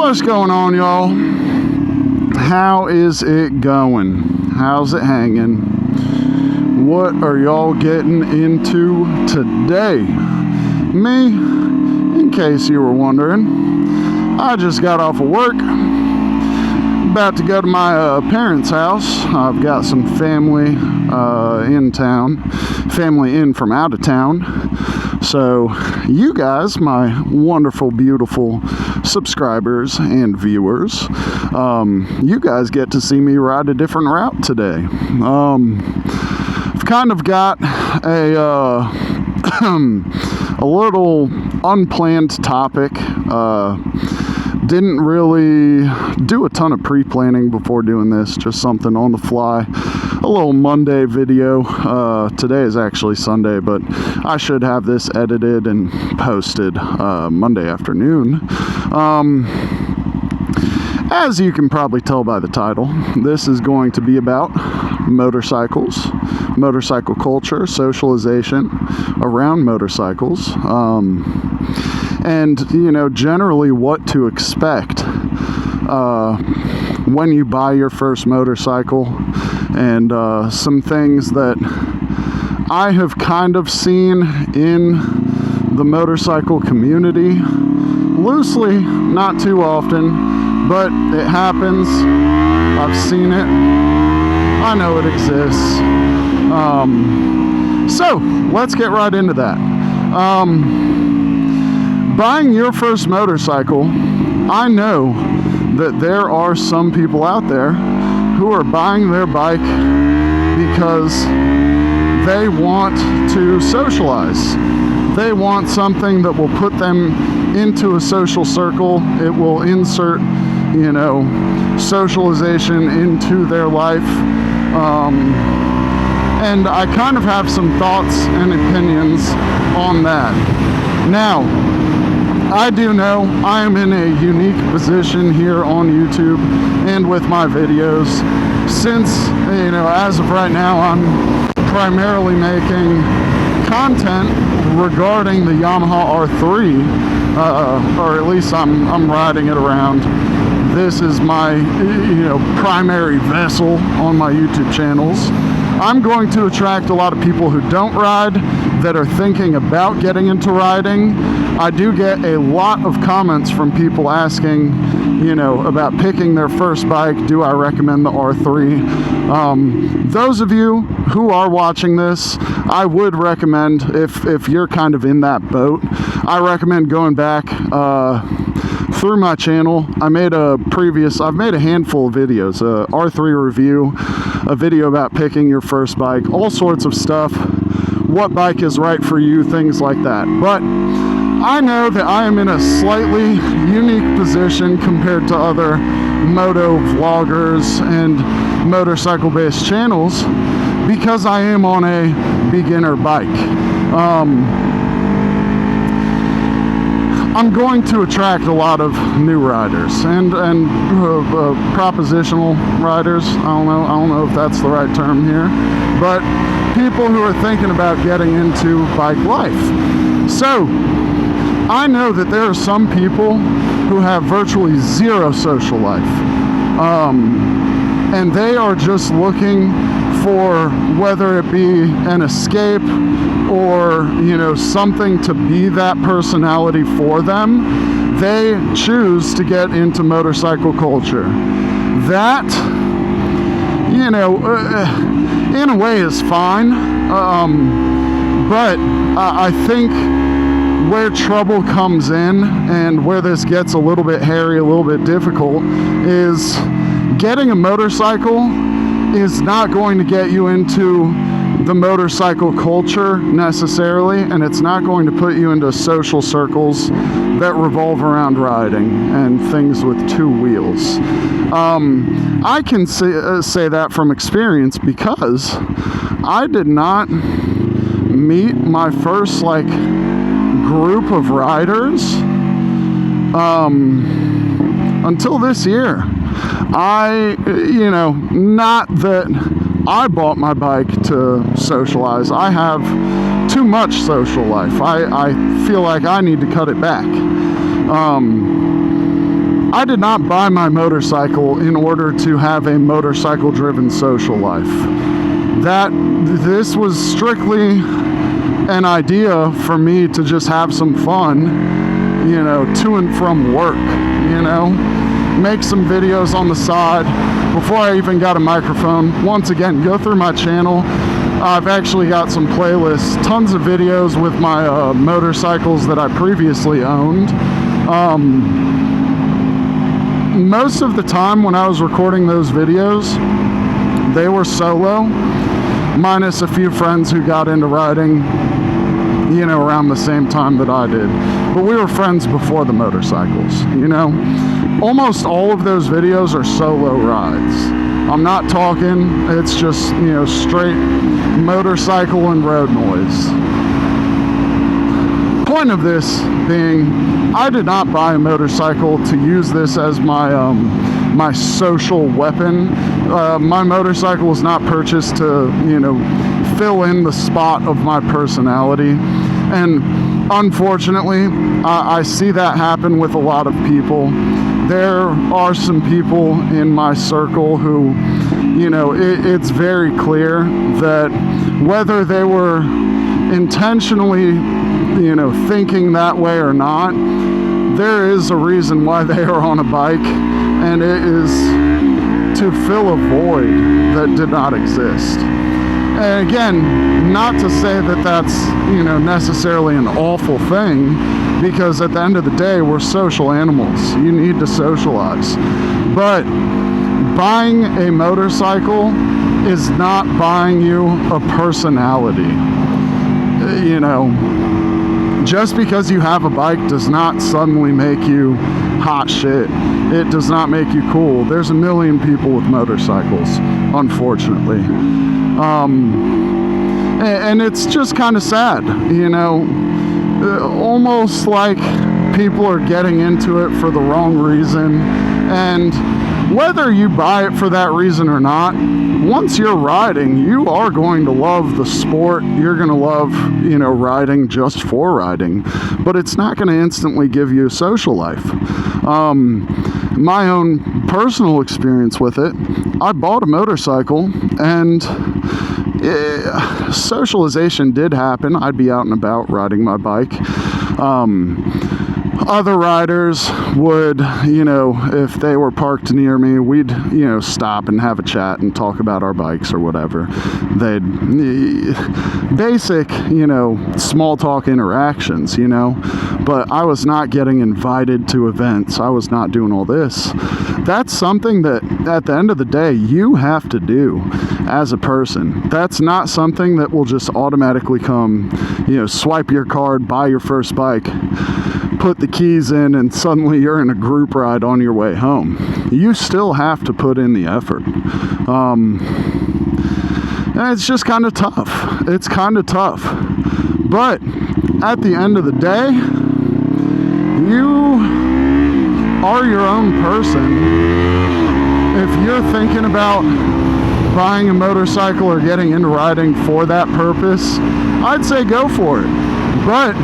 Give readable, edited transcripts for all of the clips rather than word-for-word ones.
What's going on, y'all? How is it going? How's it hanging? What are y'all getting into today? Me, in case you were wondering, I just got off of work, about to go to my parents' house. I've got some family in town, family in from out of town. So you guys, my wonderful, beautiful subscribers and viewers, you guys get to see me ride a different route today. I've kind of got a little unplanned topic. Didn't really do a ton of pre-planning before doing this, just something on the fly. A little Monday video. Today is actually Sunday, but I should have this edited and posted Monday afternoon. As you can probably tell by the title, this is going to be about motorcycles, motorcycle culture, socialization around motorcycles, and, you know, generally what to expect when you buy your first motorcycle, and some things that I have kind of seen in the motorcycle community, loosely, not too often, but it happens. I've seen it. I know it exists. So let's get right into that. Buying your first motorcycle, I know that there are some people out there who are buying their bike because they want to socialize. They want something that will put them into a social circle. It will insert, you know, socialization into their life. And I kind of have some thoughts and opinions on that. Now, I do know I am in a unique position here on YouTube and with my videos, since, you know, as of right now, I'm primarily making content regarding the Yamaha R3, or at least I'm riding it around. This is my, you know, primary vessel on my YouTube channels. I'm going to attract a lot of people who don't ride, that are thinking about getting into riding. I do get a lot of comments from people asking, you know, about picking their first bike. Do I recommend the R3? Those of you who are watching this, I would recommend, if you're kind of in that boat, I recommend going back through my channel. I've made a handful of videos, R3 review, a video about picking your first bike, all sorts of stuff, what bike is right for you, things like that. But I know that I am in a slightly unique position compared to other moto vloggers and motorcycle-based channels because I am on a beginner bike. I'm going to attract a lot of new riders and propositional riders. I don't know if that's the right term here, but people who are thinking about getting into bike life. So I know that there are some people who have virtually zero social life, and they are just looking for, whether it be an escape or, you know, something to be that personality for them, they choose to get into motorcycle culture. That, you know, in a way is fine, but I think where trouble comes in and where this gets a little bit hairy, a little bit difficult, is getting a motorcycle is not going to get you into the motorcycle culture necessarily, and it's not going to put you into social circles that revolve around riding and things with two wheels. I can say that from experience, because I did not meet my first group of riders until this year. You know, not that I bought my bike to socialize. I have too much social life. I feel like I need to cut it back. I did not buy my motorcycle in order to have a motorcycle-driven social life. This was strictly an idea for me to just have some fun, you know, to and from work, you know, make some videos on the side. Before I even got a microphone, once again, go through my channel. I've actually got some playlists, tons of videos with my motorcycles that I previously owned. Most of the time when I was recording those videos, they were solo, minus a few friends who got into riding, you know, around the same time that I did. But we were friends before the motorcycles, you know. Almost all of those videos are solo rides. I'm not talking, it's just, you know, straight motorcycle and road noise. Point of this being, I did not buy a motorcycle to use this as my my social weapon. My motorcycle was not purchased to, you know, fill in the spot of my personality. And unfortunately, I see that happen with a lot of people. There are some people in my circle who, you know, it's very clear that whether they were intentionally, you know, thinking that way or not, there is a reason why they are on a bike, and it is to fill a void that did not exist. And again, not to say that that's, you know, necessarily an awful thing, because at the end of the day, we're social animals. You need to socialize. But buying a motorcycle is not buying you a personality. You know, just because you have a bike does not suddenly make you hot shit. It does not make you cool. There's a million people with motorcycles, unfortunately. And it's just kind of sad, you know, almost like people are getting into it for the wrong reason. And whether you buy it for that reason or not, once you're riding, you are going to love the sport. You're going to love, you know, riding just for riding, but it's not going to instantly give you a social life. My own personal experience with it, I bought a motorcycle, and socialization did happen. I'd be out and about riding my bike. Other riders would, you know, if they were parked near me, we'd, you know, stop and have a chat and talk about our bikes or whatever. Basic, you know, small talk interactions, you know, but I was not getting invited to events. I was not doing all this. That's something that at the end of the day, you have to do as a person. That's not something that will just automatically come, you know, swipe your card, buy your first bike, put the keys in, and suddenly you're in a group ride on your way home. You still have to put in the effort. And it's just kind of tough. It's kind of tough. But at the end of the day, you are your own person. If you're thinking about buying a motorcycle or getting into riding for that purpose, I'd say go for it. But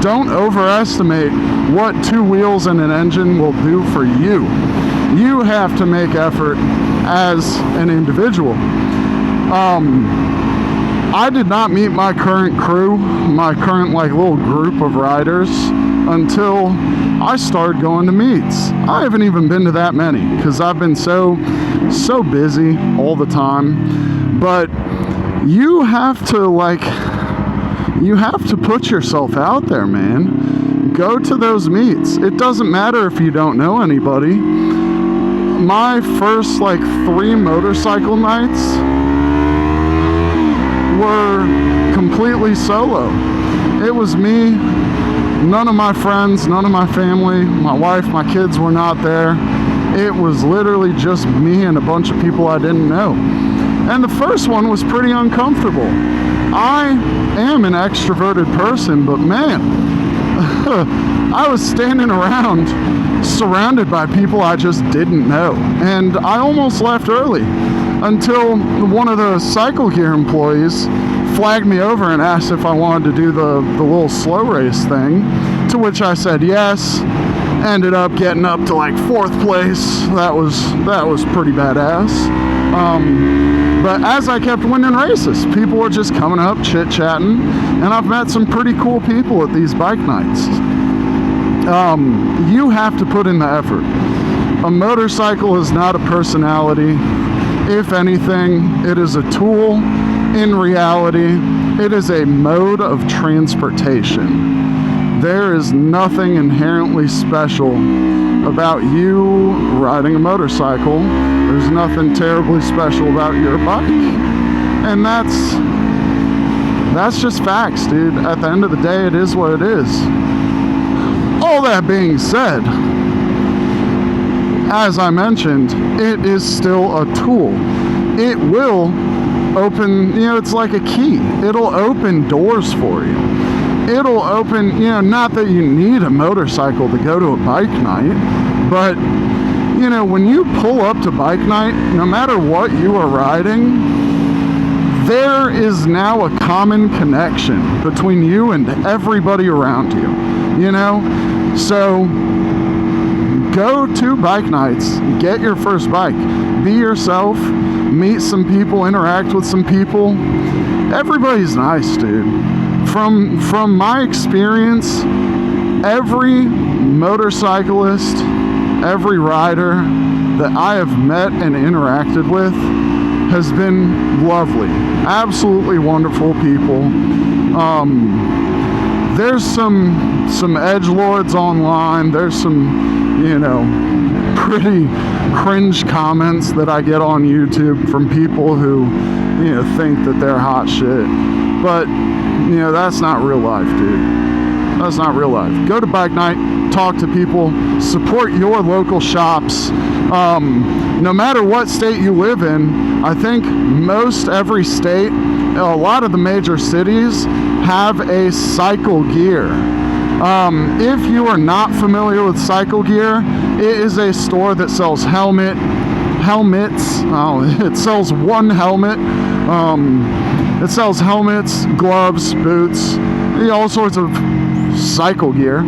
don't overestimate what two wheels and an engine will do for you. You have to make effort as an individual. I did not meet my current crew, my current like little group of riders, until I started going to meets. I haven't even been to that many because I've been so busy all the time. But you have to put yourself out there, man. Go to those meets. It doesn't matter if you don't know anybody. My first 3 motorcycle nights were completely solo. It was me, none of my friends, none of my family, my wife, my kids were not there. It was literally just me and a bunch of people I didn't know. And the first one was pretty uncomfortable. I am an extroverted person, but man, I was standing around surrounded by people I just didn't know. And I almost left early until one of the cycle gear employees flagged me over and asked if I wanted to do the little slow race thing, to which I said yes. Ended up getting up to like 4th place. That was pretty badass. But as I kept winning races, people were just coming up, chit-chatting, and I've met some pretty cool people at these bike nights. You have to put in the effort. A motorcycle is not a personality. If anything, it is a tool. In reality, it is a mode of transportation. There is nothing inherently special about you riding a motorcycle. There's nothing terribly special about your bike. And that's just facts, dude. At the end of the day, it is what it is. All that being said, as I mentioned, it is still a tool. It will open, it's like a key. It'll open doors for you. It'll open, not that you need a motorcycle to go to a bike night, but, when you pull up to bike night, no matter what you are riding, there is now a common connection between you and everybody around you, So, go to bike nights, get your first bike, be yourself, meet some people, interact with some people. Everybody's nice, dude. From my experience, every motorcyclist, every rider that I have met and interacted with has been lovely. Absolutely wonderful people. There's some edgelords online. There's some, pretty cringe comments that I get on YouTube from people who, think that they're hot shit. But, that's not real life, dude. That's not real life. Go to bike night, talk to people, support your local shops. No matter what state you live in, I think most every state, a lot of the major cities have a cycle gear. If you are not familiar with Cycle Gear, it is a store that sells helmets. It sells one helmet. It sells helmets, gloves, boots, all sorts of cycle gear.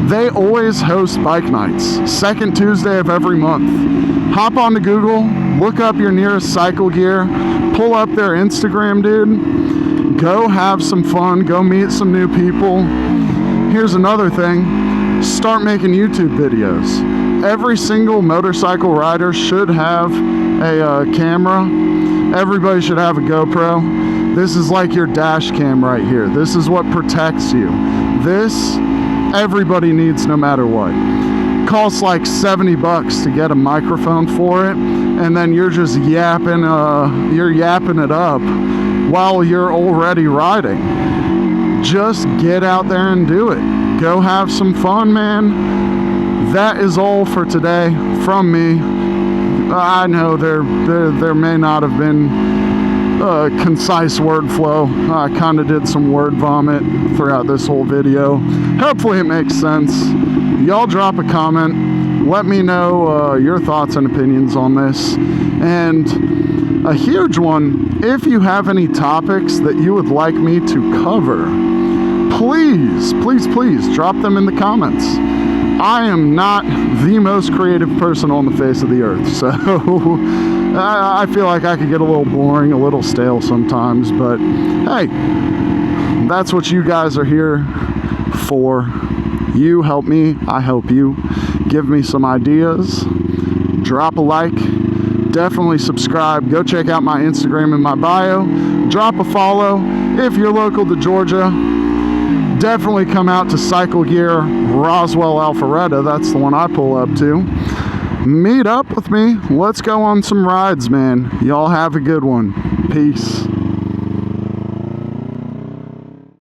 They always host bike nights, second Tuesday of every month. Hop onto Google, look up your nearest Cycle Gear, pull up their Instagram, dude. Go have some fun, go meet some new people. Here's another thing, start making YouTube videos. Every single motorcycle rider should have a camera. Everybody should have a GoPro. This is like your dash cam right here. This is what protects you. This, everybody needs no matter what. Costs like $70 to get a microphone for it, and then you're just yapping it up while you're already riding. Just get out there and do it. Go have some fun, man. That is all for today from me. I know there may not have been concise word flow. I kind of did some word vomit throughout this whole video. Hopefully it makes sense. Y'all drop a comment. Let me know your thoughts and opinions on this. And a huge one, if you have any topics that you would like me to cover, please drop them in the comments. I am not the most creative person on the face of the earth, so I feel like I could get a little boring, a little stale sometimes, but hey, that's what you guys are here for. You help me, I help you. Give me some ideas, drop a like, definitely subscribe. Go check out my Instagram in my bio, drop a follow. If you're local to Georgia, definitely come out to Cycle Gear Roswell Alpharetta. That's the one I pull up to. Meet up with me. Let's go on some rides, man. Y'all have a good one. Peace.